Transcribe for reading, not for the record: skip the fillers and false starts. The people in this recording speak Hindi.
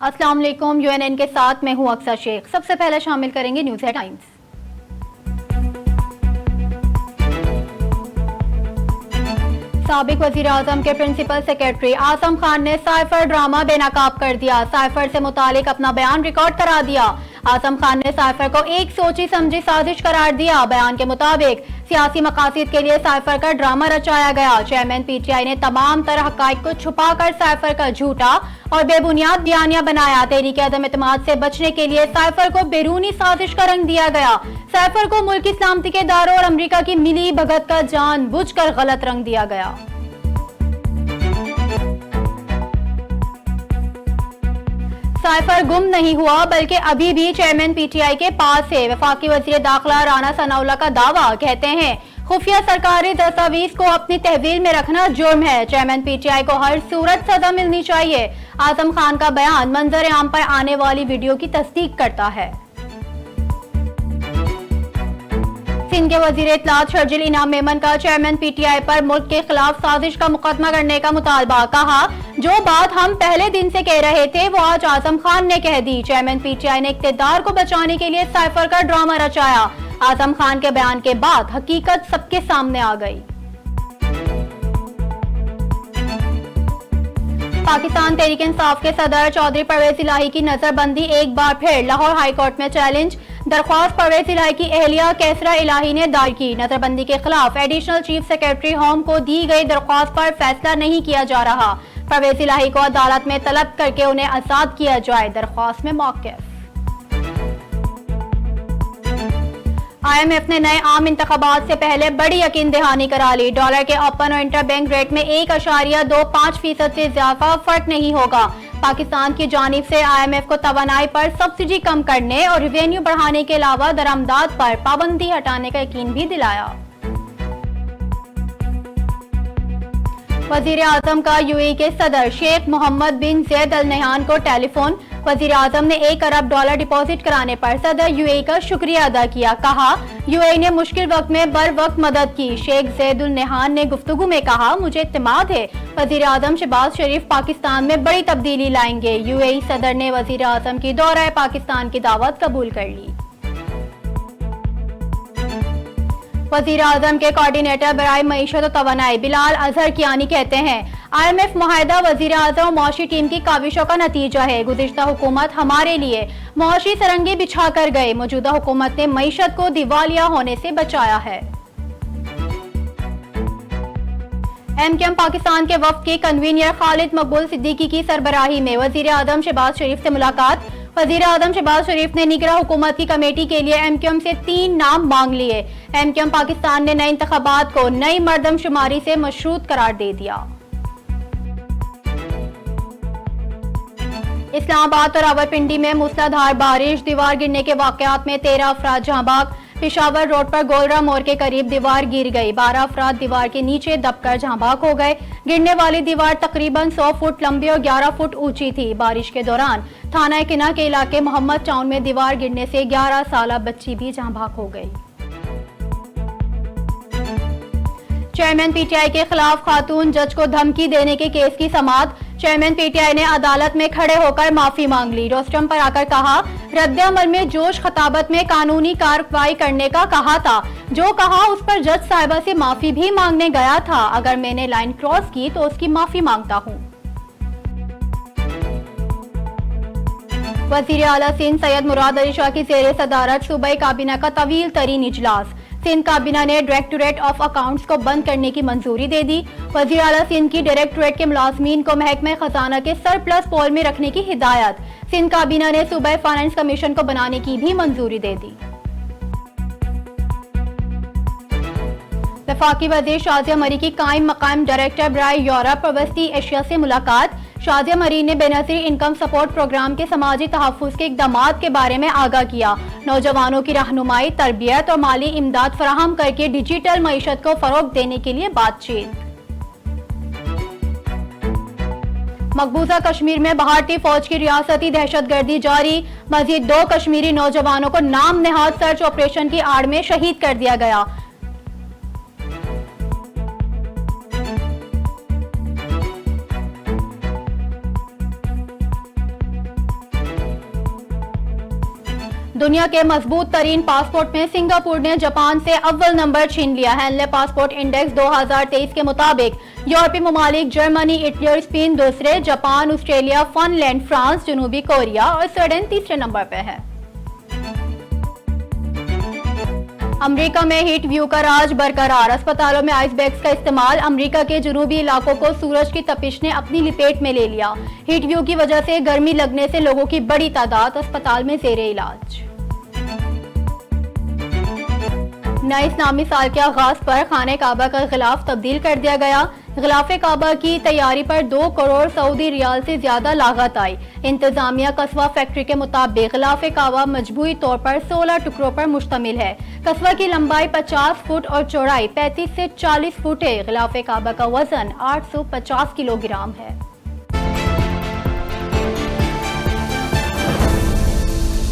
अस्सलाम वालेकुम। यूएनएन के साथ मैं हूं अक्सर शेख। सबसे पहले शामिल करेंगे न्यूज़ हेडलाइंस। साबिक वजीर आजम के प्रिंसिपल सेक्रेटरी आजम खान ने साइफर ड्रामा बेनकाब कर दिया। साइफर से मुतालिक अपना बयान रिकॉर्ड करा दिया। आजम खान ने साइफर को एक सोची समझी साजिश करार दिया। बयान के मुताबिक सियासी मकासद के लिए साइफर का ड्रामा रचाया गया। चेयरमैन पीटीआई ने तमाम तरह हकाइक को छुपाकर साइफर का झूठा और बेबुनियाद बयानियां बनाया। तहरीक अदम एतमाद से बचने के लिए साइफर को बैरूनी साजिश का रंग दिया गया। साइफर को मुल्क की सलामती के इदारों और अमरीका की मिली भगत का जानबूझकर गलत रंग दिया गया। साइफर गुम नहीं हुआ बल्कि अभी भी चेयरमैन पीटीआई के पास है। वफाकी वजीर दाखिला राना सनाउल्लाह का दावा। कहते हैं खुफिया सरकारी दस्तावेज को अपनी तहवील में रखना जुर्म है। चेयरमैन पीटीआई को हर सूरत सजा मिलनी चाहिए। आजम खान का बयान मंजर आम पर आने वाली वीडियो की तस्दीक करता है। सिंध के वजीर इत्तलात शर्जिल इनाम मेमन का चेयरमैन पीटीआई पर मुल्क के खिलाफ साजिश का मुकदमा करने का मुतालबा। कहा जो बात हम पहले दिन से कह रहे थे वो आज आजम खान ने कह दी। चेयरमैन पीटीआई ने इख्तियार को बचाने के लिए साइफर का ड्रामा रचाया। आजम खान के बयान के बाद हकीकत सबके सामने आ गई। पाकिस्तान तहरीक इंसाफ के सदर चौधरी परवेज इलाही की नजरबंदी एक बार फिर लाहौर हाई कोर्ट में चैलेंज। दरख्वास्त परवेज इलाही की अहलिया कैसरा इलाही ने दायर की। नजरबंदी के खिलाफ एडिशनल चीफ सेक्रेटरी होम को दी गई दरख्वास्त पर फैसला नहीं किया जा रहा। परवेज इलाही को अदालत में तलब करके उन्हें आजाद किया जाए। दरख्वास्त में मौक़िफ़। IMF ने नए आम इंतखाबात से पहले बड़ी यकीन दहानी करा ली। डॉलर के ओपन और इंटर बैंक रेट में 1.25% से इजाफा फर्क नहीं होगा। पाकिस्तान की जानिब से IMF को तवानाई पर सब्सिडी कम करने और रेवेन्यू बढ़ाने के अलावा दरामदाद पर पाबंदी हटाने का यकीन भी दिलाया। वजीर आजम का UAE के सदर शेख मोहम्मद बिन जैद अल नहयान को टेलीफोन। वजीर आजम ने $1 अरब डिपॉजिट कराने पर सदर UAE का शुक्रिया अदा किया। कहा UAE ने मुश्किल वक्त में बर वक्त मदद की। शेख जैद उल नहयान ने गुफ्तगू में कहा मुझे इत्तेमाद है वजीर आजम शहबाज शरीफ पाकिस्तान में बड़ी तब्दीली लाएंगे। UAE सदर ने वजीर आजम की दौरा पाकिस्तान की दावत कबूल कर ली। वजीर आजम के कोऑर्डिनेटर बराए मईशत और तवानाई बिलाल अजहर कियानी कहते हैं IMF मुआहिदा वजीर आजम और मौशी टीम की काविशों का नतीजा है। गुज़िश्ता हुकूमत हमारे लिए मौशी सरंगे बिछा कर गए। मौजूदा हुकूमत ने मईशत को दिवालिया होने से बचाया है। MQM पाकिस्तान के वफ्द के कन्वीनर खालिद मकबूल सिद्दीकी की सरबराही में वजीर आजम शहबाज शरीफ से मुलाकात। वजीर आजम शहबाज शरीफ ने निगरां हुकूमत की कमेटी के लिए MQM से 3 नाम मांग लिए। MQM पाकिस्तान ने नए इंतखाबात को नई मर्दमशुमारी से मशरूत करार दे दिया। इस्लामाबाद और रावलपिंडी में मूसलाधार बारिश, दीवार गिरने के वाकयात में 13 अफराद जहां बाग। पेशावर रोड पर गोलरा मोड़ के करीब दीवार गिर गई। 12 अफराद दीवार के नीचे दबकर जहां बाग हो गए। गिरने वाली दीवार तकरीबन 100 फुट लंबी और 11 फुट ऊंची थी। बारिश के दौरान थाना किना के इलाके मोहम्मद टाउन में दीवार गिरने से 11 साला बच्ची भी जहां बाग हो गई। चेयरमैन पीटीआई के खिलाफ खातून जज को धमकी देने के केस की समाअत। चेयरमैन पीटीआई ने अदालत में खड़े होकर माफी मांग ली। रोस्टम पर आकर कहा रद्द-ए-अमल में जोश खताबत में कानूनी कार्रवाई करने का कहा था। जो कहा उस पर जज साहिबा से माफी भी मांगने गया था। अगर मैंने लाइन क्रॉस की तो उसकी माफी मांगता हूँ। वजीर आला सिंध सैयद मुराद अली शाह की ज़ेर सदारत सूबाई काबीना का तवील तरीन इजलास। सिंध काबीना ने डायरेक्टोरेट ऑफ अकाउंट्स को बंद करने की मंजूरी दे दी। वजीर आला सिंध की डायरेक्टोरेट के मुलाजमीन को महकमा खजाना के सरप्लस पोल में रखने की हिदायत। सिंध काबीना ने सूबाई फाइनेंस कमीशन को बनाने की भी मंजूरी दे दी। वफाकी वज़ीर शाजिया मरी की कायम मकाम डायरेक्टर बराए यूरोप और वस्ती एशिया से मुलाकात। शाजिया मरी ने बेनज़ीर इनकम सपोर्ट प्रोग्राम के समाजी तहफ़्फ़ुज़ के इक़दामात के बारे में आगाह किया। नौजवानों की रहनुमाई, तरबियत और माली इमदाद फराहम करके डिजिटल मईशत को फ़रोग़ देने के लिए बातचीत। मकबूजा कश्मीर में भारतीय फौज की रियासती दहशतगर्दी जारी। मजीद 2 कश्मीरी नौजवानों को नाम नेहाद सर्च ऑपरेशन की आड़ में शहीद कर दिया गया। दुनिया के मजबूत तरीन पासपोर्ट में सिंगापुर ने जापान से अव्वल नंबर छीन लिया। हेनले पासपोर्ट इंडेक्स 2023 के मुताबिक यूरोपीय ममालिक जर्मनी, इटली और स्पेन दूसरे, जापान, ऑस्ट्रेलिया, फिनलैंड, फ्रांस, जनूबी कोरिया और स्वीडन तीसरे नंबर पर है। अमेरिका में हीट व्यू का राज बरकरार। अस्पतालों में आइस बैग्स का इस्तेमाल। अमेरिका के जनूबी इलाकों को सूरज की तपिश ने अपनी लिपेट में ले लिया। हीट व्यू की वजह से गर्मी लगने से लोगों की बड़ी तादाद अस्पताल में जेरे इलाज। नए इस्लामी साल के आगाज पर खाने काबा का गिलाफ तब्दील कर दिया गया। गिलाफे काबा की तैयारी पर 2 करोड़ सऊदी रियाल से ज्यादा लागत आई। इंतजामिया कस्बा फैक्ट्री के मुताबिक गिलाफे काबा मजबूरी तौर पर 16 टुकड़ों पर मुश्तमिल है। कस्बा की लंबाई 50 फुट और चौड़ाई 35 से 40 फुट है। गिलाफे काबा का वजन 850 किलोग्राम है।